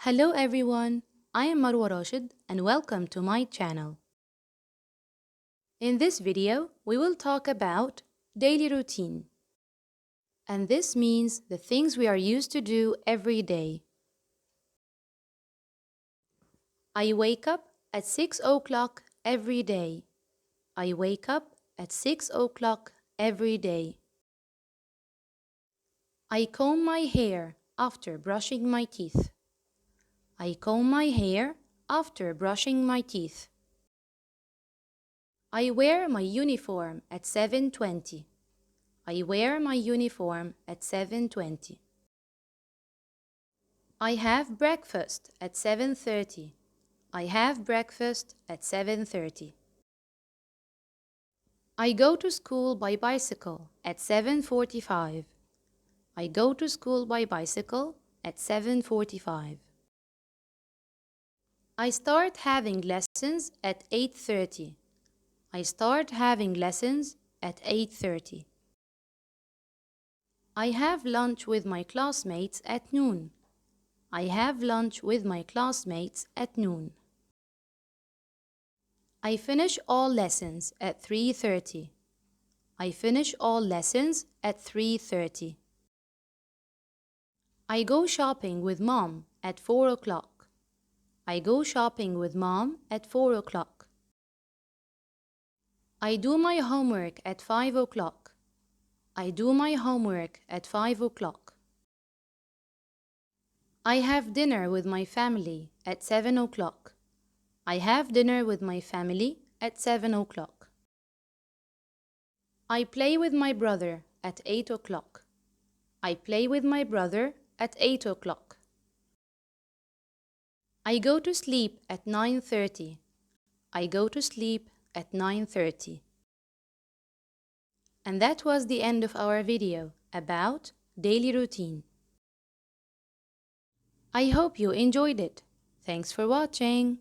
Hello everyone, I am Marwa Rashed and welcome to my channel. In this video, we will talk about daily routine. And this means the things we are used to do every day. I wake up at 6 o'clock every day. I wake up at 6 o'clock every day. I comb my hair after brushing my teeth. I comb my hair after brushing my teeth. I wear my uniform at 7:20. I wear my uniform at 7:20. I have breakfast at 7:30. I have breakfast at 7:30. I go to school by bicycle at 7:45. I go to school by bicycle at 7:45. I start having lessons at 8:30. I start having lessons at 8:30. I have lunch with my classmates at noon. I have lunch with my classmates at noon. I finish all lessons at 3:30. I finish all lessons at 3:30. I go shopping with mom at 4 o'clock. I go shopping with mom at 4 o'clock. I do my homework at 5 o'clock. I do my homework at 5 o'clock. I have dinner with my family at 7 o'clock. I have dinner with my family at 7 o'clock. I play with my brother at 8 o'clock. I play with my brother at 8 o'clock. I go to sleep at 9:30. I go to sleep at 9:30. And that was the end of our video about daily routine. I hope you enjoyed it. Thanks for watching.